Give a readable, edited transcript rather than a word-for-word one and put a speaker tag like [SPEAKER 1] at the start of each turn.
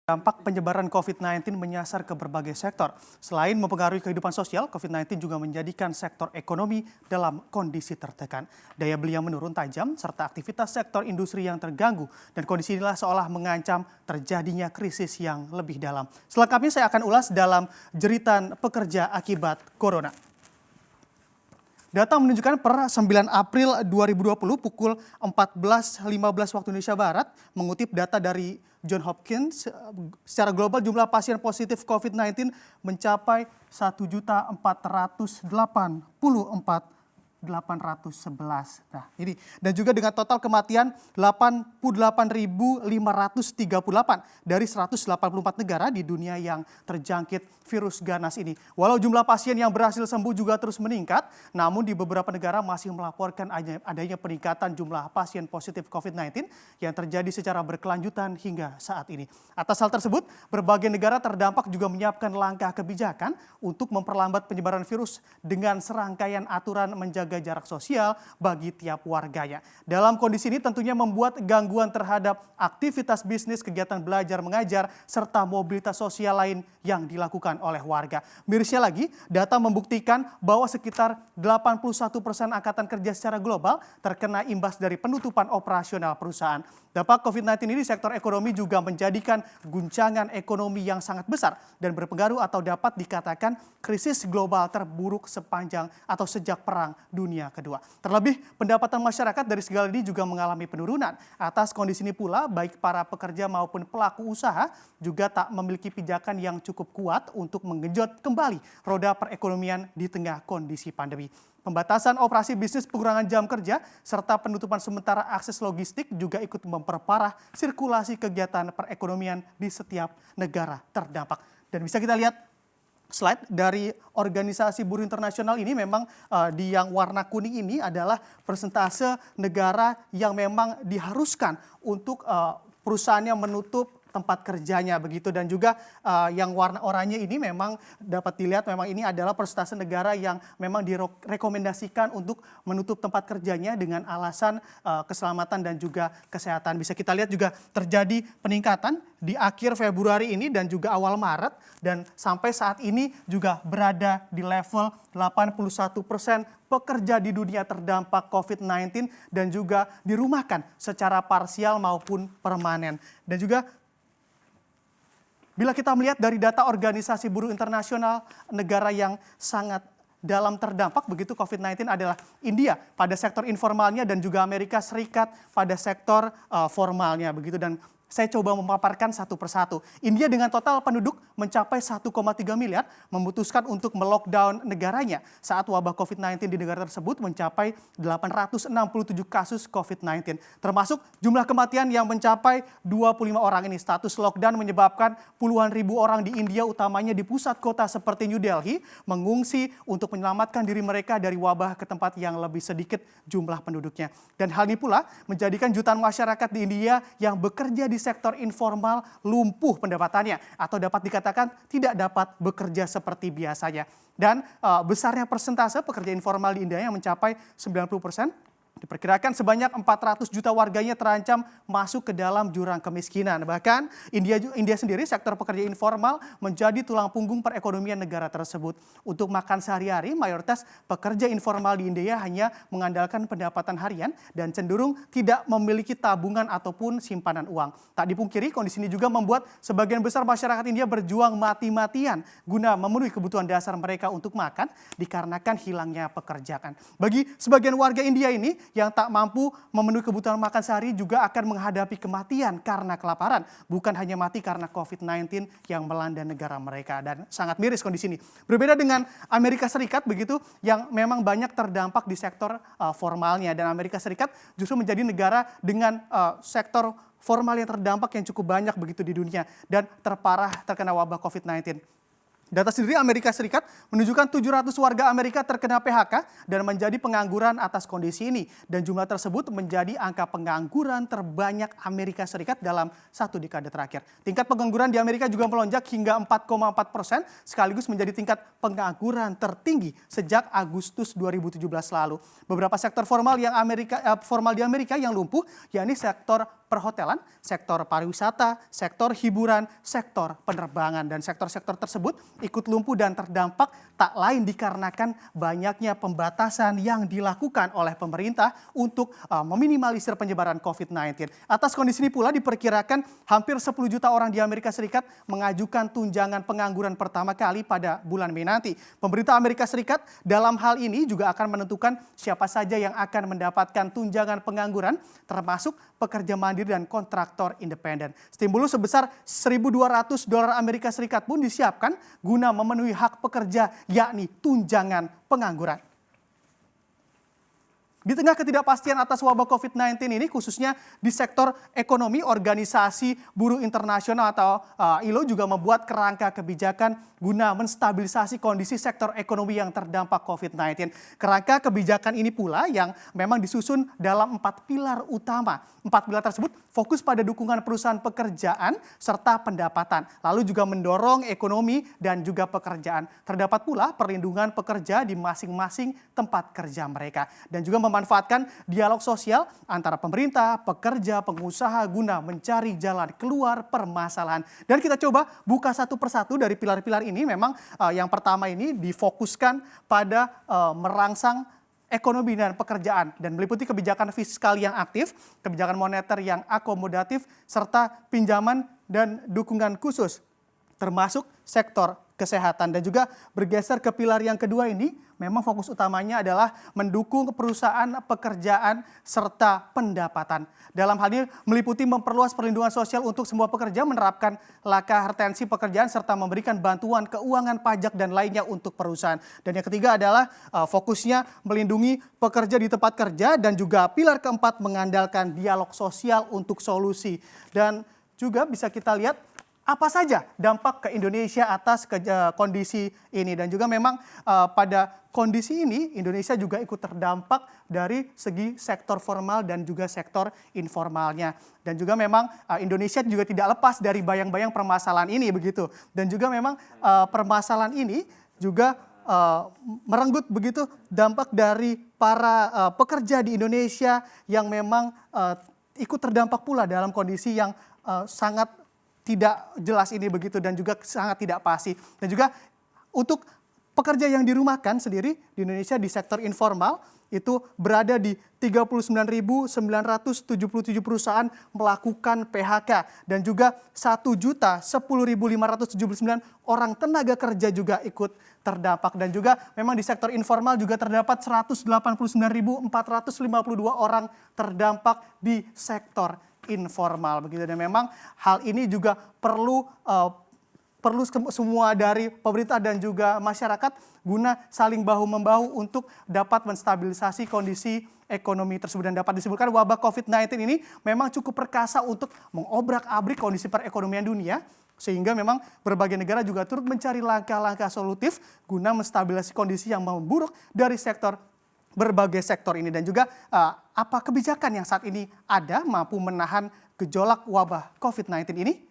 [SPEAKER 1] Dampak penyebaran COVID-19 menyasar ke berbagai sektor. Selain mempengaruhi kehidupan sosial, COVID-19 juga menjadikan sektor ekonomi dalam kondisi tertekan. Daya beli yang menurun tajam, serta aktivitas sektor industri yang terganggu. Dan kondisi inilah seolah mengancam terjadinya krisis yang lebih dalam. Selengkapnya saya akan ulas dalam jeritan pekerja akibat Corona. Data menunjukkan per 9 April 2020 pukul 14.15 waktu Indonesia Barat, mengutip data dari Johns Hopkins, secara global jumlah pasien positif COVID-19 mencapai 1.484.811. Nah, ini dan juga dengan total kematian 88.538 dari 184 negara di dunia yang terjangkit virus ganas ini. Walau jumlah pasien yang berhasil sembuh juga terus meningkat, namun di beberapa negara masih melaporkan adanya peningkatan jumlah pasien positif COVID-19 yang terjadi secara berkelanjutan hingga saat ini. Atas hal tersebut, berbagai negara terdampak juga menyiapkan langkah kebijakan untuk memperlambat penyebaran virus dengan serangkaian aturan menjaga jarak sosial bagi tiap warganya. Dalam kondisi ini tentunya membuat gangguan terhadap aktivitas bisnis, kegiatan belajar mengajar, serta mobilitas sosial lain yang dilakukan oleh warga. Mirisnya lagi, data membuktikan bahwa sekitar 81% angkatan kerja secara global terkena imbas dari penutupan operasional perusahaan. Dampak COVID-19 ini di sektor ekonomi juga menjadikan guncangan ekonomi yang sangat besar dan berpengaruh atau dapat dikatakan krisis global terburuk sepanjang atau sejak Perang Dunia Kedua. Terlebih, pendapatan masyarakat dari segala ini juga mengalami penurunan. Atas kondisi ini pula, baik para pekerja maupun pelaku usaha juga tak memiliki pijakan yang cukup kuat untuk menggenjot kembali roda perekonomian di tengah kondisi pandemi. Pembatasan operasi bisnis, pengurangan jam kerja, serta penutupan sementara akses logistik juga ikut memperparah sirkulasi kegiatan perekonomian di setiap negara terdampak. Dan bisa kita lihat slide dari Organisasi Buruh Internasional ini memang di yang warna kuning ini adalah persentase negara yang memang diharuskan untuk perusahaannya menutup tempat kerjanya begitu, dan juga yang warna oranye ini memang dapat dilihat memang ini adalah persentase negara yang memang direkomendasikan untuk menutup tempat kerjanya dengan alasan keselamatan dan juga kesehatan. Bisa kita lihat juga terjadi peningkatan di akhir Februari ini dan juga awal Maret, dan sampai saat ini juga berada di level 81% pekerja di dunia terdampak COVID-19 dan juga dirumahkan secara parsial maupun permanen. Dan juga bila kita melihat dari data Organisasi Buruh Internasional, negara yang sangat dalam terdampak begitu COVID-19 adalah India pada sektor informalnya dan juga Amerika Serikat pada sektor formalnya begitu. Dan saya coba memaparkan satu persatu. India dengan total penduduk mencapai 1,3 miliar memutuskan untuk melockdown negaranya saat wabah COVID-19 di negara tersebut mencapai 867 kasus COVID-19. Termasuk jumlah kematian yang mencapai 25 orang ini. Status lockdown menyebabkan puluhan ribu orang di India, utamanya di pusat kota seperti New Delhi, mengungsi untuk menyelamatkan diri mereka dari wabah ke tempat yang lebih sedikit jumlah penduduknya. Dan hal ini pula menjadikan jutaan masyarakat di India yang bekerja di sektor informal lumpuh pendapatannya atau dapat dikatakan tidak dapat bekerja seperti biasanya. Dan besarnya persentase pekerja informal di India yang mencapai 90%. Diperkirakan sebanyak 400 juta warganya terancam masuk ke dalam jurang kemiskinan. Bahkan India sendiri sektor pekerja informal menjadi tulang punggung perekonomian negara tersebut. Untuk makan sehari-hari, mayoritas pekerja informal di India hanya mengandalkan pendapatan harian dan cenderung tidak memiliki tabungan ataupun simpanan uang. Tak dipungkiri, kondisi ini juga membuat sebagian besar masyarakat India berjuang mati-matian guna memenuhi kebutuhan dasar mereka untuk makan dikarenakan hilangnya pekerjaan. Bagi sebagian warga India ini yang tak mampu memenuhi kebutuhan makan sehari juga akan menghadapi kematian karena kelaparan. Bukan hanya mati karena COVID-19 yang melanda negara mereka. Dan sangat miris kondisi ini. Berbeda dengan Amerika Serikat begitu, yang memang banyak terdampak di sektor formalnya. Dan Amerika Serikat justru menjadi negara dengan sektor formal yang terdampak yang cukup banyak begitu di dunia. Dan terparah terkena wabah COVID-19. Data sendiri Amerika Serikat menunjukkan 700 warga Amerika terkena PHK dan menjadi pengangguran atas kondisi ini. Dan jumlah tersebut menjadi angka pengangguran terbanyak Amerika Serikat dalam satu dekade terakhir. Tingkat pengangguran di Amerika juga melonjak hingga 4,4%, sekaligus menjadi tingkat pengangguran tertinggi sejak Agustus 2017 lalu. Beberapa sektor formal yang formal di Amerika yang lumpuh, yakni sektor perhotelan, sektor pariwisata, sektor hiburan, sektor penerbangan. Dan sektor-sektor tersebut ikut lumpuh dan terdampak tak lain dikarenakan banyaknya pembatasan yang dilakukan oleh pemerintah untuk meminimalisir penyebaran COVID-19. Atas kondisi ini pula diperkirakan hampir 10 juta orang di Amerika Serikat mengajukan tunjangan pengangguran pertama kali pada bulan Mei nanti. Pemerintah Amerika Serikat dalam hal ini juga akan menentukan siapa saja yang akan mendapatkan tunjangan pengangguran, termasuk pekerja mandiri dan kontraktor independen. Stimulus sebesar $1.200 Amerika Serikat pun disiapkan guna memenuhi hak pekerja, yakni tunjangan pengangguran. Di tengah ketidakpastian atas wabah COVID-19 ini, khususnya di sektor ekonomi, Organisasi Buruh Internasional atau ILO juga membuat kerangka kebijakan guna menstabilisasi kondisi sektor ekonomi yang terdampak COVID-19. Kerangka kebijakan ini pula yang memang disusun dalam 4 pilar utama. 4 pilar tersebut fokus pada dukungan perusahaan pekerjaan serta pendapatan, lalu juga mendorong ekonomi dan juga pekerjaan. Terdapat pula perlindungan pekerja di masing-masing tempat kerja mereka dan juga memanfaatkan dialog sosial antara pemerintah, pekerja, pengusaha guna mencari jalan keluar permasalahan. Dan kita coba buka satu persatu dari pilar-pilar ini. Memang yang pertama ini difokuskan pada merangsang ekonomi dan pekerjaan dan meliputi kebijakan fiskal yang aktif, kebijakan moneter yang akomodatif, serta pinjaman dan dukungan khusus, termasuk sektor kesehatan. Dan juga bergeser ke pilar yang kedua ini, memang fokus utamanya adalah mendukung perusahaan, pekerjaan, serta pendapatan. Dalam hal ini meliputi memperluas perlindungan sosial untuk semua pekerja, menerapkan langkah retensi pekerjaan, serta memberikan bantuan keuangan, pajak, dan lainnya untuk perusahaan. Dan yang ketiga adalah fokusnya melindungi pekerja di tempat kerja, dan juga pilar keempat mengandalkan dialog sosial untuk solusi. Dan juga bisa kita lihat apa saja dampak ke Indonesia atas kondisi ini. Dan juga memang pada kondisi ini Indonesia juga ikut terdampak dari segi sektor formal dan juga sektor informalnya. Dan juga memang Indonesia juga tidak lepas dari bayang-bayang permasalahan ini begitu. Dan juga memang permasalahan ini juga merenggut begitu dampak dari para pekerja di Indonesia yang memang ikut terdampak pula dalam kondisi yang sangat tidak jelas ini begitu dan juga sangat tidak pasti. Dan juga untuk pekerja yang dirumahkan sendiri di Indonesia di sektor informal itu berada di 39.977 perusahaan melakukan PHK dan juga 1.010.579 orang tenaga kerja juga ikut terdampak. Dan juga memang di sektor informal juga terdapat 189.452 orang terdampak di sektor informal begitu. Dan memang hal ini juga perlu semua dari pemerintah dan juga masyarakat guna saling bahu-membahu untuk dapat menstabilisasi kondisi ekonomi tersebut. Dan dapat disebutkan wabah COVID-19 ini memang cukup perkasa untuk mengobrak-abrik kondisi perekonomian dunia, sehingga memang berbagai negara juga turut mencari langkah-langkah solutif guna menstabilisasi kondisi yang memburuk dari berbagai sektor ini. Dan juga apa kebijakan yang saat ini ada mampu menahan gejolak wabah COVID-19 ini?